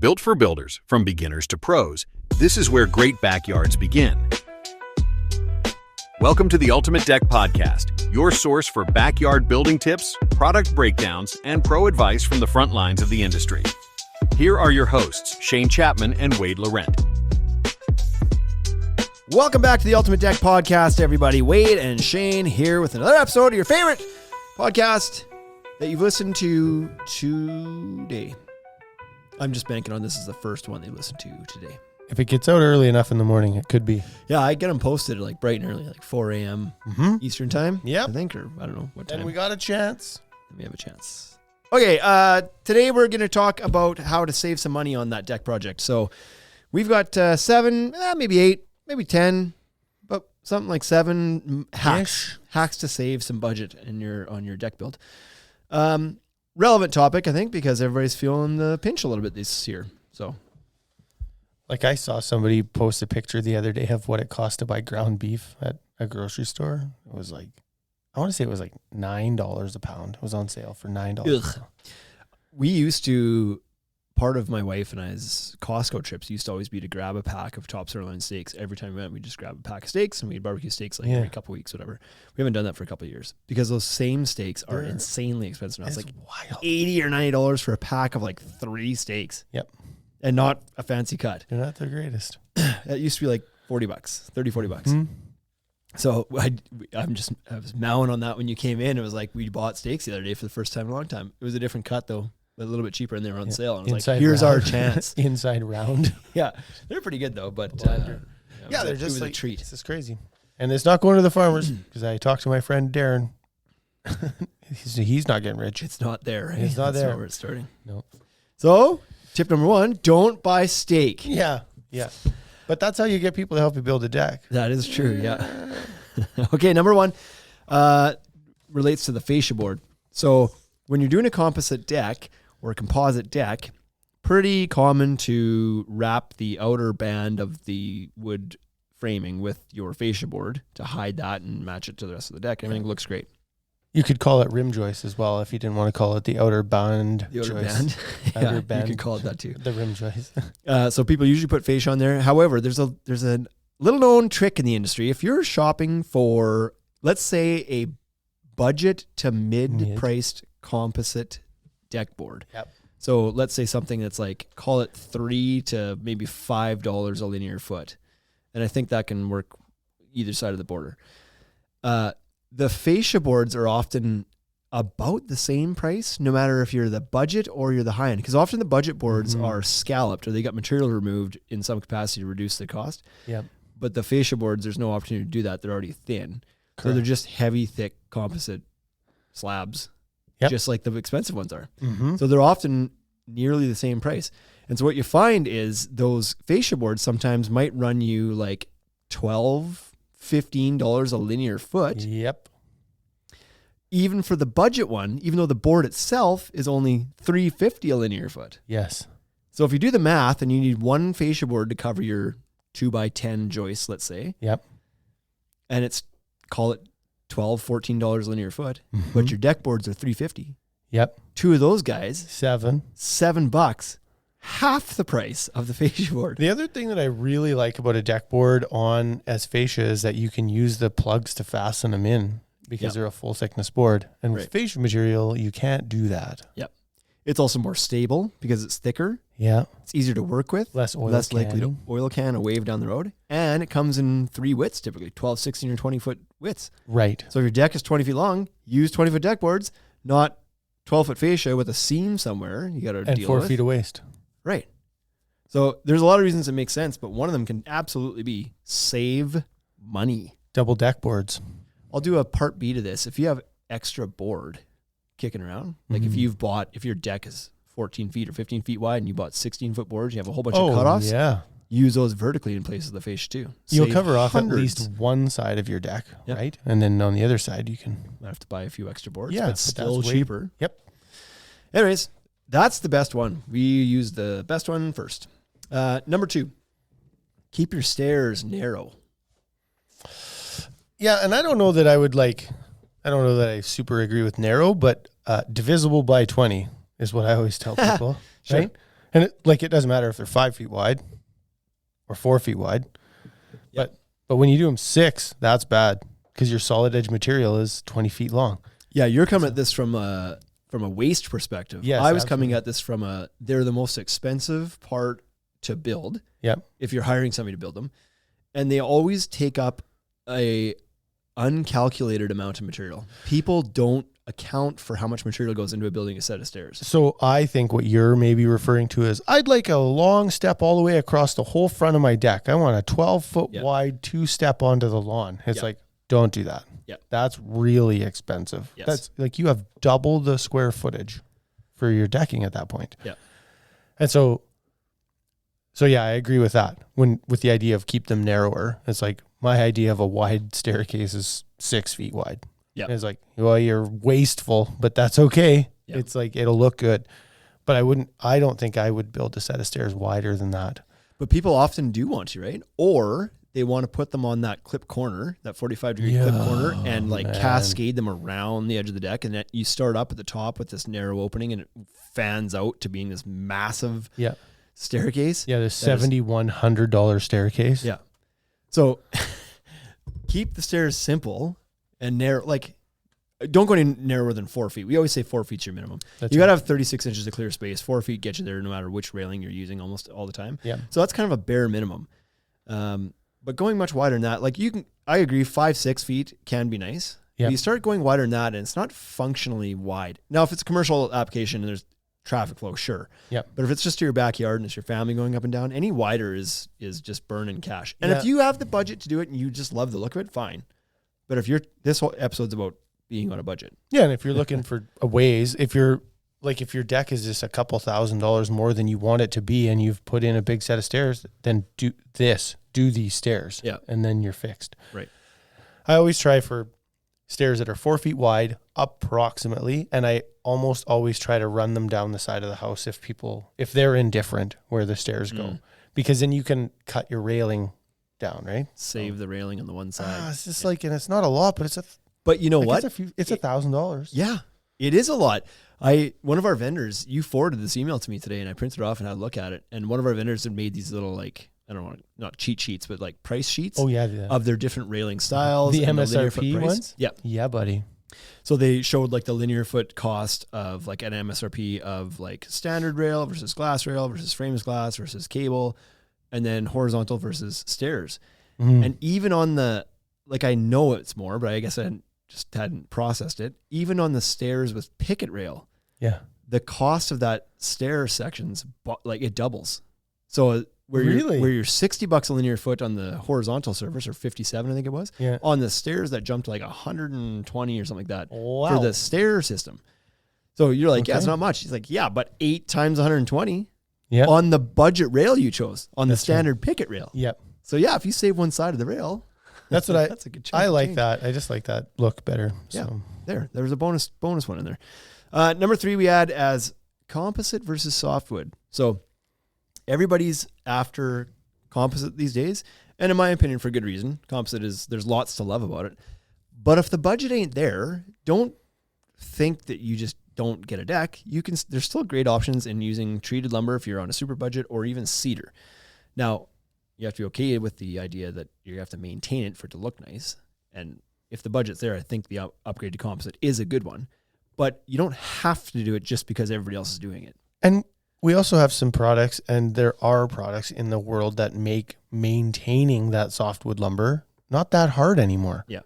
Built for builders, from beginners to pros, this is where great backyards begin. Welcome to the Ultimate Deck Podcast, your source for backyard building tips, product breakdowns, and pro advice from the front lines of the industry. Here are your hosts, Shane Chapman and Wade Laurent. Welcome back to the Ultimate Deck Podcast, everybody. Wade and Shane here with another episode of your favorite podcast that you've listened to today. I'm just banking on this is the first one they listened to today. If it gets out early enough in the morning, it could be. Yeah, I get them posted like bright and early, like 4 a.m. Eastern time. Yep. I think, or I don't know what time. And we got a chance. We have a chance. Okay, today we're going to talk about how to save some money on that deck project. So we've got 7, maybe 8, maybe 10, but something like 7 hacks to save some budget on your deck build. Relevant topic, I think, because everybody's feeling the pinch a little bit this year. So, like, I saw somebody post a picture the other day of what it cost to buy ground beef at a grocery store. It was like, I want to say it was like $9 a pound. It was on sale for $9 a pound. We used to, part of my wife and I's Costco trips used to always be to grab a pack of top sirloin steaks. Every time we went, we'd just grab a pack of steaks and we'd barbecue steaks like every couple of weeks, whatever. We haven't done that for a couple of years because those same steaks are insanely expensive now. It's like wild. $80 or $90 for a pack of like 3 steaks. Yep. And not a fancy cut. They're not the greatest. That used to be like $40, $30, $40. So I was mowing on that when you came in. It was like we bought steaks the other day for the first time in a long time. It was a different cut though. A little bit cheaper and they were on sale. And I was like, here's our chance. Inside round. Yeah. They're pretty good though, but they're just it was like a treat. This is crazy. And it's not going to the farmers because I talked to my friend Darren. he's not getting rich. It's not there, right? It's not That's there. not where it's starting. No. So tip number 1, don't buy steak. Yeah. But that's how you get people to help you build a deck. That is true. Yeah. Okay. Number 1, relates to the fascia board. So when you're doing a composite deck, or a composite deck, pretty common to wrap the outer band of the wood framing with your fascia board to hide that and match it to the rest of the deck. Everything looks great. You could call it rim joist as well if you didn't want to call it the outer band. The outer joist. band. Yeah, outer band. you could call it that too. The rim joist. So people usually put fascia on there. However, there's a little known trick in the industry. If you're shopping for, let's say, a budget to mid-priced composite deck board. Yep. So let's say something that's like, call it $3 to maybe $5 a linear foot. And I think that can work either side of the border. The fascia boards are often about the same price, no matter if you're the budget or you're the high end. Because often the budget boards are scalloped or they got material removed in some capacity to reduce the cost. Yep. But the fascia boards, there's no opportunity to do that. They're already thin. Correct. So they're just heavy, thick composite slabs. Yep. Just like the expensive ones are. Mm-hmm. So they're often nearly the same price. And so what you find is those fascia boards sometimes might run you like $12, $15 a linear foot. Yep. Even for the budget one, even though the board itself is only $3.50 a linear foot. Yes. So if you do the math and you need one fascia board to cover your 2x10 joist, let's say. Yep. And it's, call it $12, $14 linear foot, but your deck boards are $3.50. Yep. 2 of those guys, $7, half the price of the fascia board. The other thing that I really like about a deck board on as fascia is that you can use the plugs to fasten them in because they're a full thickness board. And with fascia material, you can't do that. Yep. It's also more stable because it's thicker. Yeah. It's easier to work with. Less likely to oil can a wave down the road. And it comes in 3 widths typically, 12, 16, or 20 foot widths. Right. So if your deck is 20 feet long, use 20 foot deck boards, not 12 foot fascia with a seam somewhere you got to deal with. And 4 feet of waist. Right. So there's a lot of reasons it makes sense, but one of them can absolutely be save money. Double deck boards. I'll do a part B to this. If you have extra board kicking around, like if your deck is 14 feet or 15 feet wide and you bought 16-foot boards, you have a whole bunch of cutoffs. Yeah. Use those vertically in place of the fascia too. You'll Save cover off hundreds. at least one side of your deck, right? And then on the other side, you can. Might have to buy a few extra boards, Yeah, but still cheaper. Yep. Anyways, that's the best one. We use the best one first. Number 2, keep your stairs narrow. Yeah, and I don't know that I super agree with narrow, but divisible by 20 is what I always tell people, right? And it doesn't matter if they're 5 feet wide or 4 feet wide. Yep. But when you do them 6, that's bad because your solid edge material is 20 feet long. Yeah, you're coming at this from a waste perspective. Yes, I was absolutely. coming at this from they're the most expensive part to build. Yep. If you're hiring somebody to build them, and they always take up a uncalculated amount of material. People don't account for how much material goes into building a set of stairs. So I think what you're maybe referring to is I'd like a long step all the way across the whole front of my deck. I want a 12-foot wide 2-step onto the lawn. It's like, don't do that. Yeah. That's really expensive. Yes. That's like you have double the square footage for your decking at that point. Yeah. And so yeah, I agree with that. With the idea of keep them narrower, it's like my idea of a wide staircase is 6 feet wide. Yeah. It's like, well, you're wasteful, but that's okay. Yeah. It's like, it'll look good. But I don't think I would build a set of stairs wider than that. But people often do want to, right? Or they want to put them on that clip corner, that 45-degree clip corner, and cascade them around the edge of the deck. And then you start up at the top with this narrow opening and it fans out to being this massive staircase. Yeah, the $7,100 staircase. Yeah. So keep the stairs simple and narrow. Like, don't go any narrower than 4 feet. We always say 4 feet's your minimum. You got to have 36 inches of clear space. 4 feet gets you there no matter which railing you're using almost all the time. Yeah. So that's kind of a bare minimum. But going much wider than that, like I agree, 5-6 feet can be nice. Yeah. But you start going wider than that, and it's not functionally wide. Now, if it's a commercial application and there's traffic flow, sure. Yeah. But if it's just to your backyard and it's your family going up and down, any wider is just burning cash. And Yeah. if you have the budget to do it and you just love the look of it, fine. But if this whole episode's about being on a budget. Yeah, and if you're looking for a ways, if your deck is just a couple $1,000s more than you want it to be, and you've put in a big set of stairs, then do these stairs. Yeah. And then you're fixed. Right. I always try for stairs that are 4 feet wide, approximately, and I almost always try to run them down the side of the house if they're indifferent where the stairs go, because then you can cut your railing down, right? Save the railing on the one side. It's just and it's not a lot, but But you know what? It's $1,000. Yeah, it is a lot. One of our vendors, you forwarded this email to me today, and I printed it off and had a look at it. And one of our vendors had made these little not cheat sheets, but like price sheets. Oh yeah, of their different railing styles. The and linear MSRP foot price. ones. Yeah, yeah, buddy. So they showed like the linear foot cost of like an MSRP of like standard rail versus glass rail versus frameless glass versus cable, and then horizontal versus stairs. And even on I know it's more, but I guess I hadn't processed it. Even on the stairs with picket rail, yeah, the cost of that stair sections it doubles. So where you're $60 a linear foot on the horizontal surface, or 57, I think it was, on the stairs that jumped to like 120 or something like that for the stair system. So you're like, yeah, it's not much. He's like, yeah, but 8 times 120 on the budget rail you chose on the standard picket rail. Yep. So yeah, if you save one side of the rail, that's a good chunk. I like change. That. I just like that look better. Yeah. So there was a bonus one in there. Number 3 we add as composite versus softwood. So everybody's after composite these days, and in my opinion, for good reason. Composite there's lots to love about it. But if the budget ain't there, don't think that you just don't get a deck. There's still great options in using treated lumber if you're on a super budget, or even cedar. Now, you have to be okay with the idea that you have to maintain it for it to look nice. And if the budget's there, I think the upgrade to composite is a good one. But you don't have to do it just because everybody else is doing it. And we also have some products, and there are products in the world that make maintaining that softwood lumber not that hard anymore. Yeah,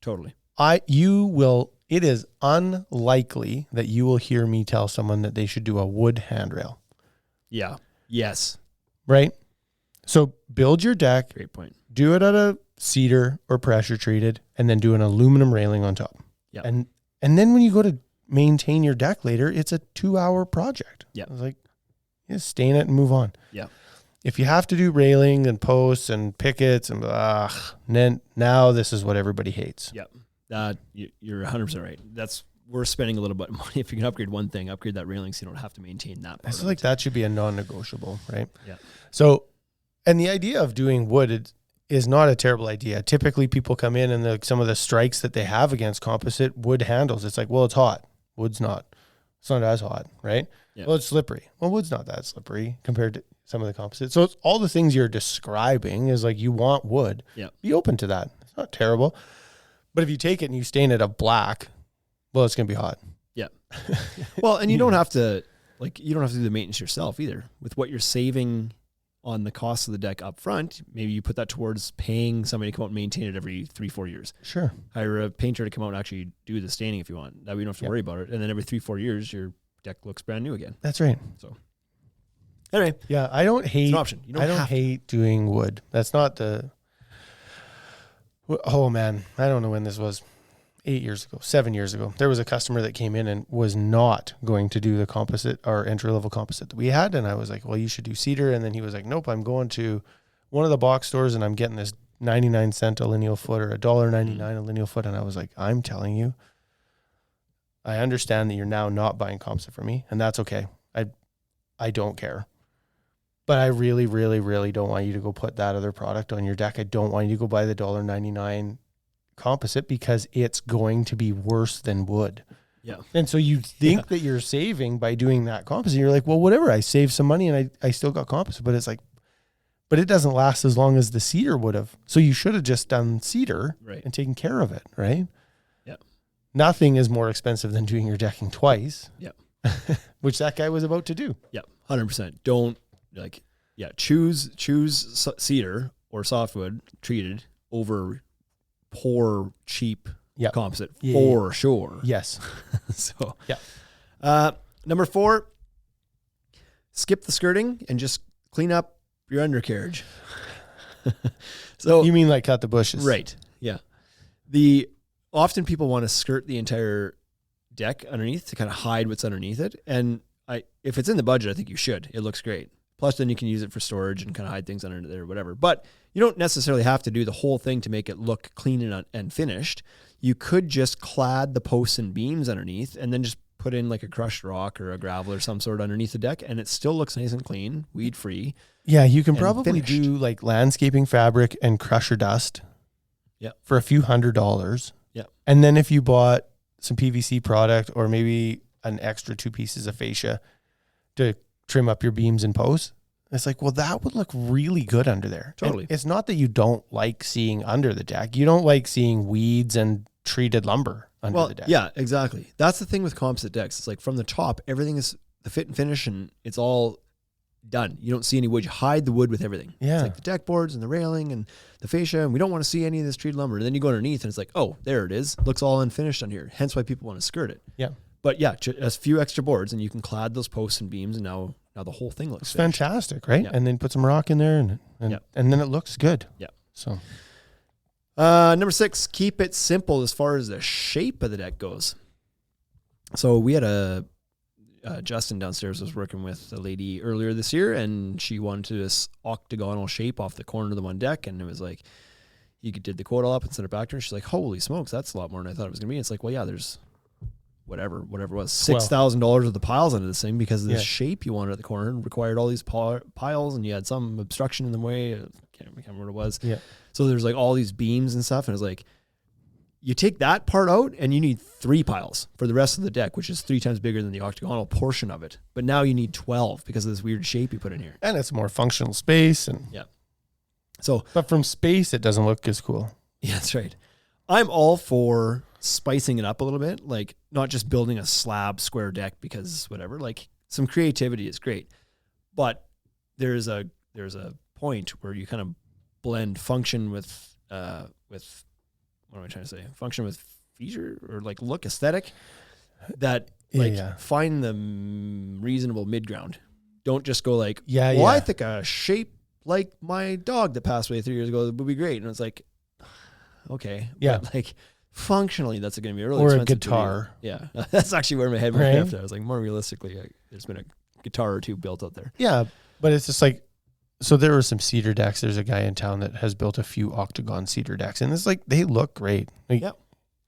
totally. It is unlikely that you will hear me tell someone that they should do a wood handrail. Yeah. Yes. Right? So build your deck. Great point. Do it out of cedar or pressure treated, and then do an aluminum railing on top. Yeah. And then when you go to maintain your deck later, it's a 2-hour project. Yeah. It's like, stain it and move on. Yeah. If you have to do railing and posts and pickets and then now this is what everybody hates. Yeah. You're 100% right. We're spending a little bit of money. If you can upgrade one thing, upgrade that railing so you don't have to maintain that part. I feel like that should be a non-negotiable, right? Yeah. So, and the idea of doing wood is not a terrible idea. Typically people come in and some of the strikes that they have against composite wood handles, it's like, well, it's hot. Wood's not. It's not as hot, right? Yeah. Well, it's slippery. Well, wood's not that slippery compared to some of the composites. So it's all the things you're describing is like you want wood. Yeah. Be open to that. It's not terrible. But if you take it and you stain it a black, well, it's going to be hot. Yeah. Well, and you don't have to do the maintenance yourself either. With what you're saving on the cost of the deck up front, maybe you put that towards paying somebody to come out and maintain it every 3-4 years. Sure. Hire a painter to come out and actually do the staining if you want. That way you don't have to worry about it. And then every 3-4 years, your deck looks brand new again. That's right. So anyway, yeah, I don't hate. it's an option. I don't hate doing wood. That's not the. Oh man, I don't know when this was. 8 years ago, 7 years ago, there was a customer that came in and was not going to do the composite, our entry level composite that we had. And I was like, well, you should do cedar. And then he was like, nope, I'm going to one of the box stores and I'm getting this 99-cent a lineal foot or $1.99 a lineal foot. And I was like, I'm telling you, I understand that you're now not buying composite from me, and that's okay. I don't care. But I really, really, really don't want you to go put that other product on your deck. I don't want you to go buy the $1.99 composite because it's going to be worse than wood. Yeah. And so you think that you're saving by doing that composite. You're like, well, whatever, I saved some money and I still got composite, but it's like, but it doesn't last as long as the cedar would have. So you should have just done cedar and taken care of it, right? Yeah. Nothing is more expensive than doing your decking twice. Yeah. Which that guy was about to do. Yeah. 100%. Don't choose cedar or softwood treated over poor, cheap composite for sure. Yes. So, number 4, skip the skirting and just clean up your undercarriage. So you mean like cut the bushes? Right. Yeah. Often people want to skirt the entire deck underneath to kind of hide what's underneath it. And if it's in the budget, I think you should. It looks great. Plus, then you can use it for storage and kind of hide things under there or whatever. But you don't necessarily have to do the whole thing to make it look clean and finished. You could just clad the posts and beams underneath and then just put in like a crushed rock or a gravel or some sort underneath the deck, and it still looks nice and clean, weed-free. Yeah, you can probably finished. do like landscaping fabric and crusher dust for a few $100s. Yeah. And then if you bought some PVC product or maybe an extra 2 pieces of fascia to trim up your beams and posts, it's like, well, that would look really good under there. Totally. And it's not that you don't like seeing under the deck. You don't like seeing weeds and treated lumber under the deck. Yeah, exactly. That's the thing with composite decks. It's like from the top, everything is the fit and finish, and it's all done. You don't see any wood. You hide the wood with everything. Yeah. It's like the deck boards and the railing and the fascia, and we don't want to see any of this treated lumber. And then you go underneath, and it's like, oh, there it is. Looks all unfinished on here. Hence why people want to skirt it. Yeah. But yeah, a few extra boards, and you can clad those posts and beams, and now the whole thing looks finished. Fantastic, right? Yeah. And then put some rock in there, and then it looks good. Yeah. So, number 6, keep it simple as far as the shape of the deck goes. So we had Justin downstairs was working with a lady earlier this year, and she wanted this octagonal shape off the corner of the one deck, and it was like, he did the quote all up and sent it back to her. She's like, holy smokes, that's a lot more than I thought it was going to be. It's like, well, yeah, there's whatever it was, $6,000 of the piles under this thing because of the shape you wanted at the corner and required all these piles, and you had some obstruction in the way. I can't remember what it was. Yeah. So there's like all these beams and stuff, and it's like, you take that part out and you need 3 piles for the rest of the deck, which is 3 times bigger than the octagonal portion of it. But now you need 12 because of this weird shape you put in here. And it's more functional space. But from space, it doesn't look as cool. Yeah, that's right. I'm all for spicing it up a little bit, like not just building a slab square deck because whatever, like some creativity is great. But there's a point where you kind of blend function with what am I trying to say? Function with feature or like look aesthetic that find the reasonable mid ground. Don't just go like, I think a shape like my dog that passed away 3 years ago would be great. And it's like, okay. Yeah. But like functionally, that's going to be really or expensive. A guitar. Yeah. That's actually where my head went after. I was like, more realistically, there's been a guitar or 2 built out there. Yeah. But it's just like, so there were some cedar decks. There's a guy in town that has built a few octagon cedar decks, and it's like, they look great. Like,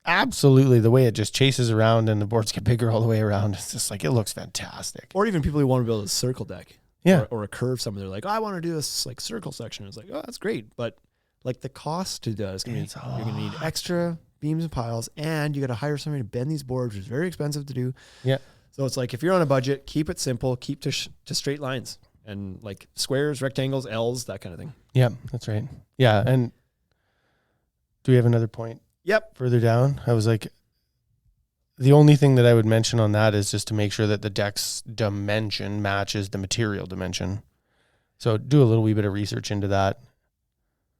absolutely. The way it just chases around and the boards get bigger all the way around. It's just like, it looks fantastic. Or even people who want to build a circle deck. Yeah. Or a curve somewhere. They're like, I want to do this like circle section. It's like, oh, that's great. But like the cost to do that is going to be, you're going to need extra beams and piles, and you got to hire somebody to bend these boards, which is very expensive to do. Yeah. So it's like if you're on a budget, keep it simple, keep to straight lines and like squares, rectangles, L's, that kind of thing. Yeah, that's right. Yeah, and do we have another point? Yep. Further down, I was like, the only thing that I would mention on that is just to make sure that the deck's dimension matches the material dimension. So do a little wee bit of research into that.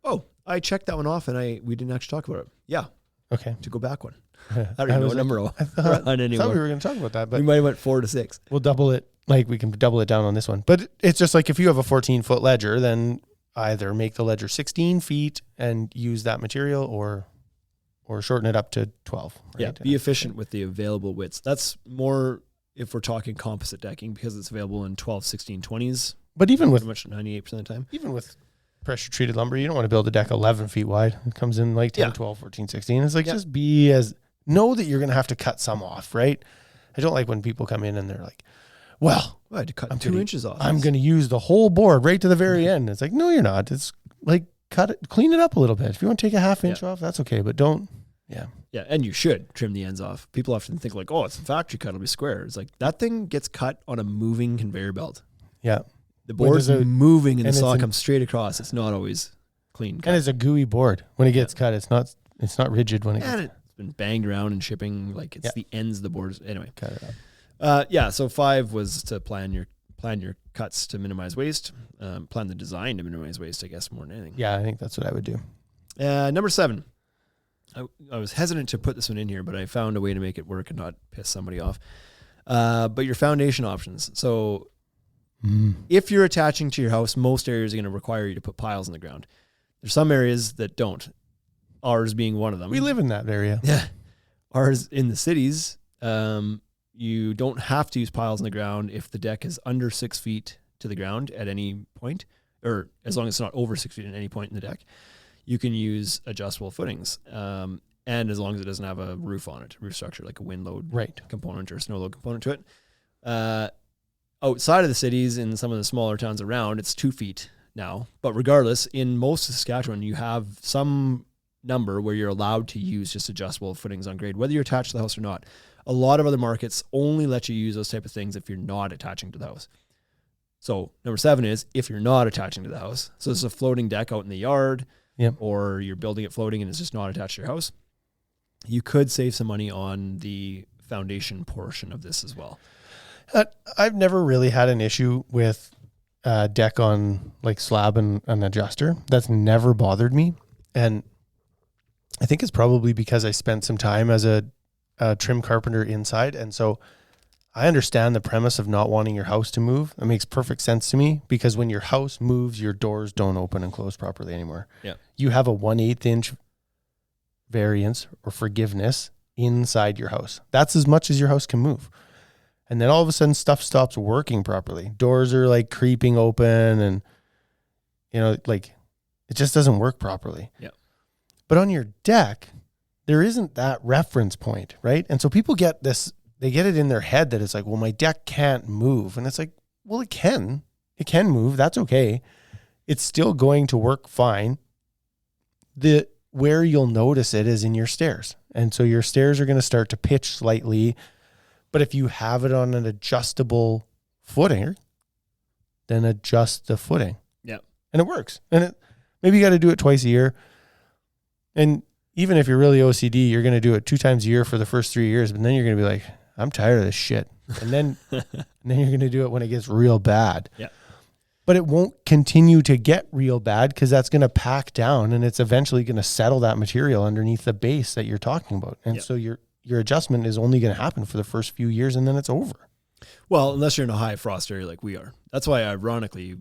Oh, I checked that one off and we didn't actually talk about it. Yeah. Okay. To go back one. I don't even know what number I thought we anymore. were going to talk about that, but We might have went 4 to 6. we'll double it. Like we can double it down on this one. But it's just like if you have a 14-foot ledger, then either make the ledger 16 feet and use that material or shorten it up to 12. Right? Yeah, be efficient with the available widths. That's more if we're talking composite decking because it's available in 12, 16, 20s. But even with pretty much 98% of the time. Even with pressure treated lumber, you don't want to build a deck 11 feet wide. It comes in like 10, 12, 14, 16. It's like just know that you're going to have to cut some off, right? I don't like when people come in and they're like, well, I had to cut 2 inches off. I'm going to use the whole board right to the very end. It's like, no, you're not. It's like cut it, clean it up a little bit. If you want to take a half inch off, that's okay, but don't. Yeah. Yeah, and you should trim the ends off. People often think like, oh, it's a factory cut, it'll be square. It's like that thing gets cut on a moving conveyor belt. Yeah. The board's moving and the saw comes straight across. It's not always clean cut. And it's a gooey board. When it gets cut, it's not rigid when it gets cut. It's been banged around and shipping. Like it's the ends of the boards. Anyway. Cut it up. So 5 was to plan your cuts to minimize waste. Plan the design to minimize waste, I guess, more than anything. Yeah, I think that's what I would do. Number 7. I was hesitant to put this one in here, but I found a way to make it work and not piss somebody off. But your foundation options. So if you're attaching to your house, most areas are going to require you to put piles in the ground. There's some areas that don't. Ours being one of them. We live in that area. Yeah. Ours in the cities, you don't have to use piles in the ground if the deck is under 6 feet to the ground at any point, or as long as it's not over 6 feet at any point in the deck. You can use adjustable footings, and as long as it doesn't have a roof on it, roof structure, like a wind load component or snow load component to it. Outside of the cities, in some of the smaller towns around, it's 2 feet now. But regardless, in most of Saskatchewan, you have some number where you're allowed to use just adjustable footings on grade, whether you're attached to the house or not. A lot of other markets only let you use those type of things if you're not attaching to the house. So number 7 is if you're not attaching to the house. So it's a floating deck out in the yard. Or you're building it floating and it's just not attached to your house, you could save some money on the foundation portion of this as well. I've never really had an issue with deck on like slab and an adjuster. That's never bothered me. And I think it's probably because I spent some time as a trim carpenter inside. And so I understand the premise of not wanting your house to move. It makes perfect sense to me because when your house moves, your doors don't open and close properly anymore. Yeah. You have a 1/8 inch variance or forgiveness inside your house. That's as much as your house can move. And then all of a sudden stuff stops working properly. Doors are like creeping open and, like it just doesn't work properly. Yeah. But on your deck, there isn't that reference point, right? And so people get this, they get it in their head that it's like, well, my deck can't move. And it's like, well, it can move. That's okay. It's still going to work fine. Where you'll notice it is in your stairs. And so your stairs are going to start to pitch slightly. But if you have it on an adjustable footing, then adjust the footing. Yeah. And it works. And maybe you got to do it twice a year. And even if you're really OCD, you're going to do it 2 times a year for the first 3 years. But then you're going to be like, I'm tired of this shit. And then you're going to do it when it gets real bad. Yeah. But it won't continue to get real bad because that's going to pack down and it's eventually going to settle that material underneath the base that you're talking about. And so your adjustment is only going to happen for the first few years and then it's over. Well, unless you're in a high frost area like we are. That's why ironically,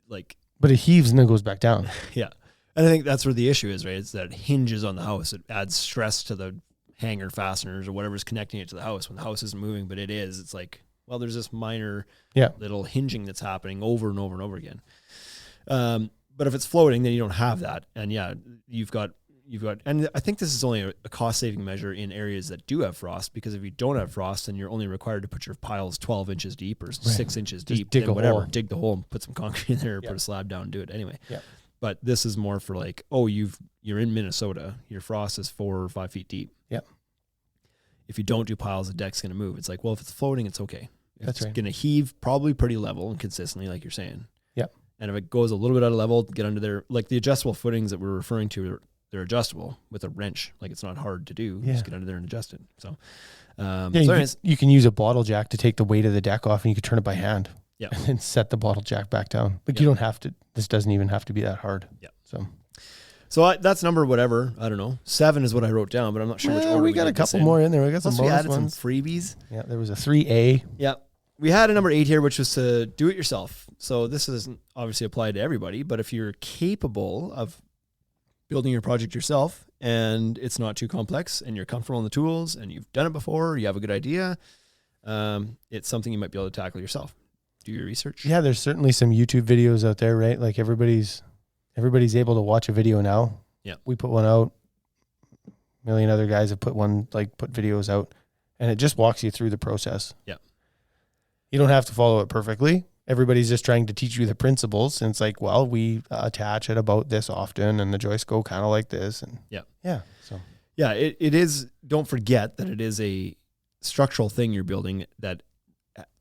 but it heaves and then goes back down. Yeah. And I think that's where the issue is, right? It's that it hinges on the house. It adds stress to the hanger fasteners or whatever's connecting it to the house when the house isn't moving, but it is. It's like, well, there's this minor little hinging that's happening over and over and over again. But if it's floating, then you don't have that. And you've got, and I think this is only a cost saving measure in areas that do have frost, because if you don't have frost, then you're only required to put your piles 12 inches deep or 6 inches deep. Dig a hole. Dig the hole and put some concrete in there or put a slab down and do it anyway. Yeah. But this is more for like, you're in Minnesota, your frost is 4 or 5 feet deep. Yep. if you don't do piles, the deck's going to move. It's like, well, if it's floating, it's okay. That's It's right. going to heave probably pretty level and consistently, like you're saying. Yep. And if it goes a little bit out of level, get under there. Like the adjustable footings that we're referring to, they're adjustable with a wrench. Like it's not hard to do. Yeah. Just get under there and adjust it. So, Yeah, so anyways, you can use a bottle jack to take the weight of the deck off, and you can turn it by hand. Yeah. And then set the bottle jack back down. Like Yeah. you don't have to. This doesn't even have to be that hard. Yeah. So that's number whatever. I don't know. 7 is what I wrote down, but I'm not sure which order we got a did this couple in. more in there. We got Plus some we bonus added ones. some freebies. Yeah, there was a 3A. Yeah. We had a number 8 here, which was to do it yourself. So this doesn't obviously apply to everybody, but if you're capable of building your project yourself and it's not too complex and you're comfortable in the tools and you've done it before, you have a good idea, it's something you might be able to tackle yourself. Do your research. Yeah, there's certainly some YouTube videos out there, right? Like everybody's able to watch a video now. Yeah. We put one out. A million other guys have put videos out, and it just walks you through the process. Yeah. You don't have to follow it perfectly. Everybody's just trying to teach you the principles. And it's like, well, we attach at about this often and the joists go kind of like this. And Yeah. Yeah. So Yeah, it is. Don't forget that it is a structural thing you're building, that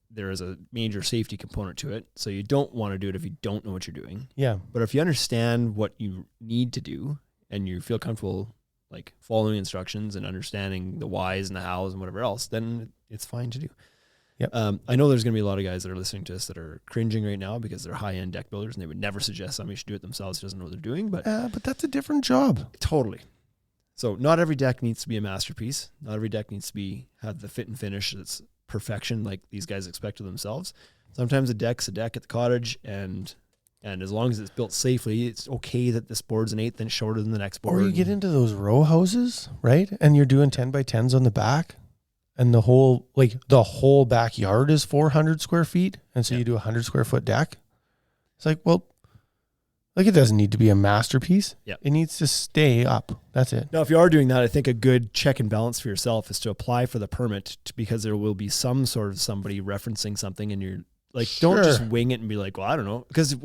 there is a major safety component to it. So you don't want to do it if you don't know what you're doing. yeah. But if you understand what you need to do and you feel comfortable like following instructions and understanding the whys and the hows and whatever else, then it's fine to do. Yep. I know there's going to be a lot of guys that are listening to us that are cringing right now because they're high-end deck builders and they would never suggest somebody should do it themselves who doesn't know what they're doing, but But that's a different job. totally. So not every deck needs to be a masterpiece. Not every deck needs to have the fit and finish that's perfection like these guys expect of themselves. Sometimes a deck's a deck at the cottage, and as long as it's built safely, it's okay that this board's an 1/8 inch shorter than the next board. Or you get into those row houses, right? And you're doing 10 by 10s on the back, and the whole backyard is 400 square feet. And so Yeah. you do a 100 square foot deck. It's like, well, like it doesn't need to be a masterpiece. Yeah. It needs to stay up. That's it. Now, if you are doing that, I think a good check and balance for yourself is to apply for the permit because there will be some sort of somebody referencing something, and you're like, don't just Sure. wing it and be like, well, I don't know. Because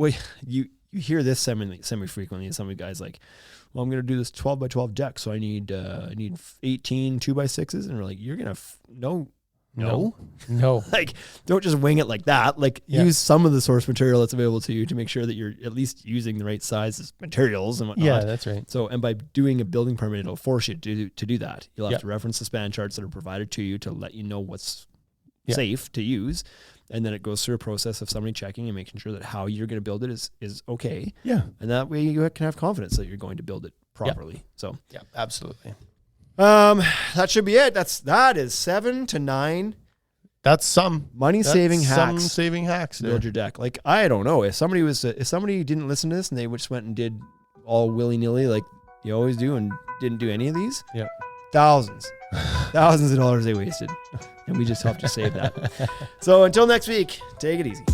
you hear this semi-frequently, and some of the guys like, well, I'm going to do this 12 by 12 deck, so I need 18 2x6s, and we're like, you're going to no. Like, don't just wing it like that. Like, Yeah. use some of the source material that's available to you to make sure that you're at least using the right size materials and whatnot. Yeah, that's right. So, and by doing a building permit, it'll force you to do that. You'll have Yeah. to reference the span charts that are provided to you to let you know what's Yeah. safe to use. And then it goes through a process of somebody checking and making sure that how you're going to build it is okay. Yeah. And that way you can have confidence that you're going to build it properly. So, Yeah, absolutely. that should be it. That is 7 to 9 That's some money-saving Some hacks saving hacks. to There. build your deck. Like, I don't know if somebody didn't listen to this and they just went and did all willy-nilly like you always do and didn't do any of these. Yep. Thousands of dollars they wasted, and we just helped you save that. So until next week, take it easy.